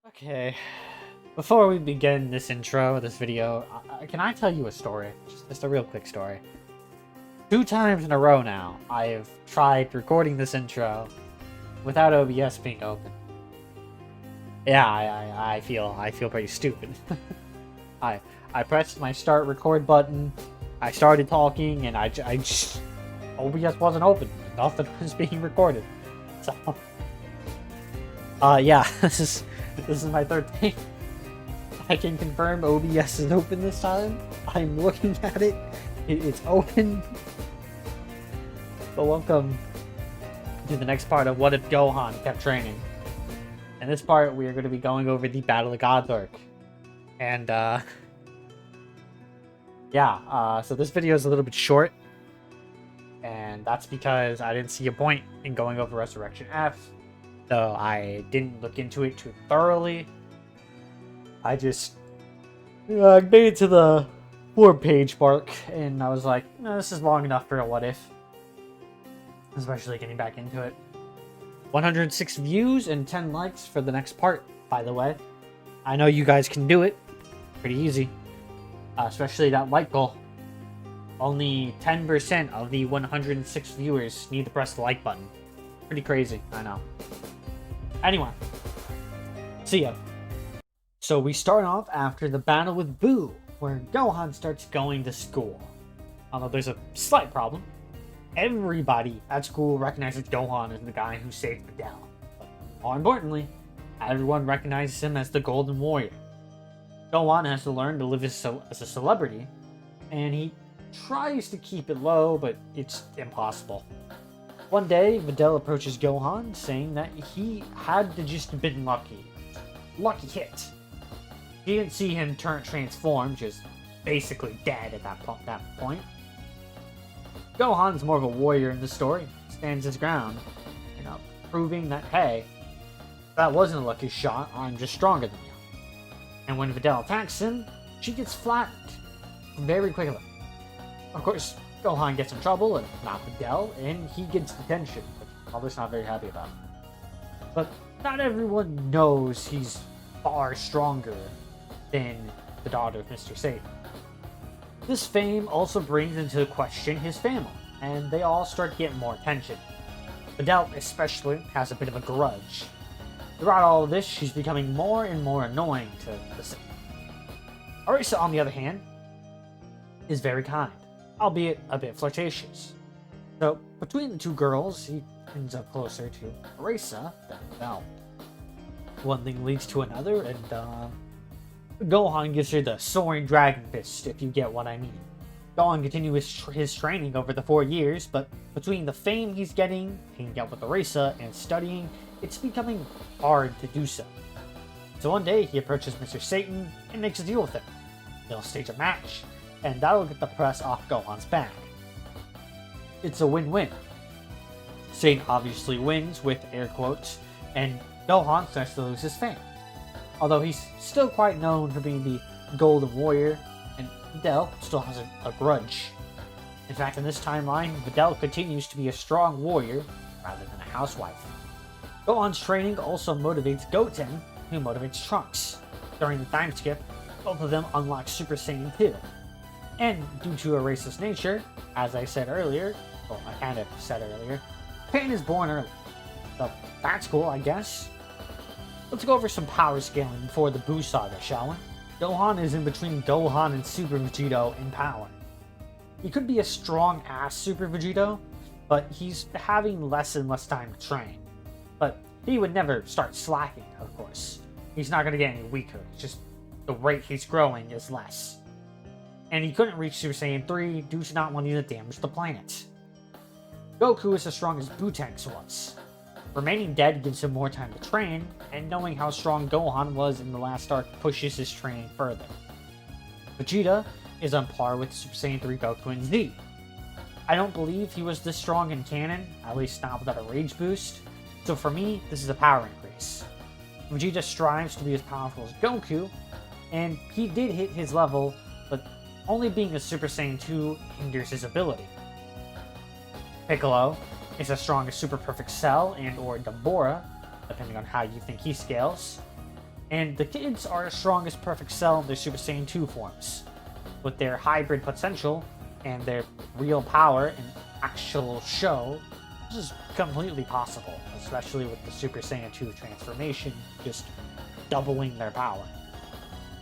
Okay, before we begin this intro, this video, can I tell you a story? Just a real quick story. 2 times in a row now, I have tried recording this intro without OBS being open. Yeah, I feel pretty stupid. I pressed my start record button, I started talking, and I just OBS wasn't open. Nothing was being recorded. So, yeah, this is my third time. I can confirm OBS is open this time. I'm looking at it. It's open. So welcome to the next part of What If Gohan Kept Training. In this part, we are going to be going over the Battle of Gods arc. And, yeah, so this video is a little bit short. And that's because I didn't see a point in going over Resurrection F. So I didn't look into it too thoroughly. I just made it to the 4-page mark, and I was like, no, this is long enough for a what if. Especially getting back into it. 106 views and 10 likes for the next part, by the way. I know you guys can do it. Pretty easy. Especially that like goal. Only 10% of the 106 viewers need to press the like button. Pretty crazy, I know. Anyway, see ya. So we start off after the battle with Boo, where Gohan starts going to school. Although there's a slight problem. Everybody at school recognizes Gohan as the guy who saved Videl. But more importantly, everyone recognizes him as the Golden Warrior. Gohan has to learn to live as a celebrity, and he tries to keep it low, but it's impossible. One day, Videl approaches Gohan, saying that he had to just been lucky. Lucky hit. He didn't see him transform, just basically dead at that point. Gohan's more of a warrior in the story, stands his ground, proving that, hey, that wasn't a lucky shot, I'm just stronger than you. And when Videl attacks him, she gets flattened very quickly. Of course, Gohan gets in trouble, and not Videl, and he gets detention, which I'm probably not very happy about. But not everyone knows he's far stronger than the daughter of Mr. Satan. This fame also brings into question his family, and they all start getting more attention. Videl especially has a bit of a grudge. Throughout all of this, she's becoming more and more annoying to the Satan. Arisa, on the other hand, is very kind, albeit a bit flirtatious. So, between the two girls, he ends up closer to Arisa than Videl. One thing leads to another, and Gohan gives her the Soaring Dragon Fist, if you get what I mean. Gohan continues his training over the 4 years, but between the fame he's getting, hanging out with Arisa, and studying, it's becoming hard to do so. So one day, he approaches Mr. Satan and makes a deal with him. They'll stage a match, and that'll get the press off Gohan's back. It's a win-win. Satan obviously wins, with air quotes, and Gohan starts to lose his fame. Although he's still quite known for being the Golden Warrior, and Videl still has a grudge. In fact, in this timeline, Videl continues to be a strong warrior rather than a housewife. Gohan's training also motivates Goten, who motivates Trunks. During the time skip, both of them unlock Super Saiyan 2. And due to Arisa's nature, as I said earlier, well, I kind of said earlier, Pain is born early. So that's cool, I guess. Let's go over some power scaling before the Buu saga, shall we? Gohan is in between Gohan and Super Vegito in power. He could be a strong-ass Super Vegito, but he's having less and less time to train. But he would never start slacking, of course. He's not going to get any weaker, it's just the rate he's growing is less. And he couldn't reach Super Saiyan 3 due to not wanting to damage the planet. Goku is as strong as Butenks was. Remaining dead gives him more time to train, and knowing how strong Gohan was in the last arc pushes his training further. Vegeta is on par with Super Saiyan 3 Goku and Z. I don't believe he was this strong in canon, at least not without a rage boost, so for me, this is a power increase. Vegeta strives to be as powerful as Goku, and he did hit his level, but only being a Super Saiyan 2 hinders his ability. Piccolo is as strong as Super Perfect Cell and or Dabura, depending on how you think he scales. And the kids are as strong as Perfect Cell in their Super Saiyan 2 forms. With their hybrid potential and their real power and actual show, this is completely possible, especially with the Super Saiyan 2 transformation just doubling their power.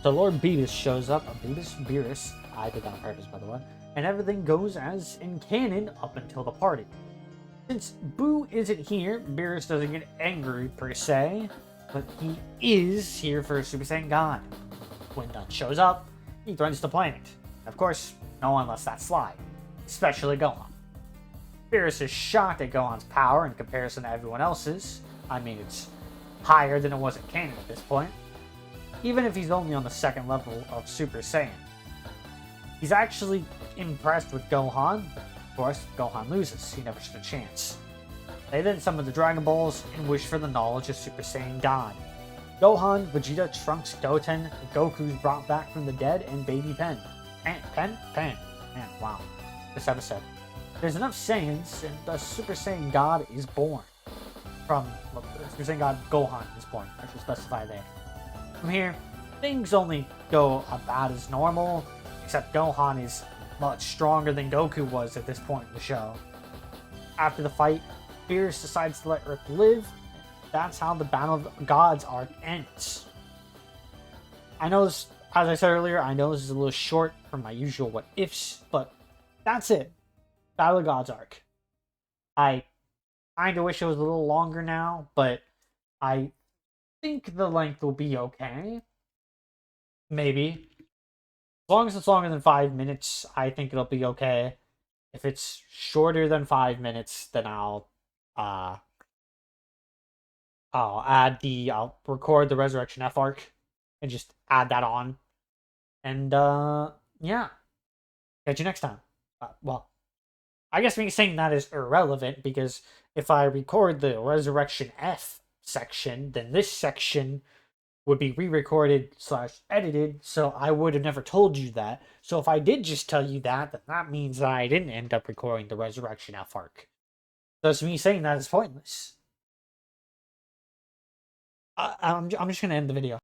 So Lord Beerus shows up, Beerus, I did that on purpose by the way, and everything goes as in canon up until the party. Since Boo isn't here, Beerus doesn't get angry per se, but he is here for Super Saiyan God. When Dun shows up, he threatens the planet. Of course, no one lets that slide, especially Gohan. Beerus is shocked at Gohan's power in comparison to everyone else's. I mean, it's higher than it was in canon at this point, even if he's only on the second level of Super Saiyan. He's actually impressed with Gohan. Of course, Gohan loses. He never stood a chance. They then summon the Dragon Balls and wish for the knowledge of Super Saiyan God. Gohan, Vegeta, Trunks, Goten, Goku's brought back from the dead, and Baby Pen. Pen? Man, wow. This episode. There's enough Saiyans, and the Super Saiyan God is born. Super Saiyan God Gohan is born. I should specify there. From here, things only go about as normal, except Gohan is much stronger than Goku was at this point in the show. After the fight, Beerus decides to let Earth live. That's how the Battle of the Gods arc ends. I know this, as I said earlier, I know this is a little short from my usual what ifs, but that's it. Battle of the Gods arc. I kind of wish it was a little longer now, but I think the length will be okay. Maybe. As long as it's longer than 5 minutes, I think it'll be okay. If it's shorter than 5 minutes, then I'll record the Resurrection F arc and just add that on. And yeah. Catch you next time. Well, I guess me saying that is irrelevant, because if I record the Resurrection F section, then this section would be re-recorded / edited, so I would have never told you that. So if I did just tell you that, then that means that I didn't end up recording the Resurrection F arc. Thus, me saying that is pointless. I'm just gonna end the video.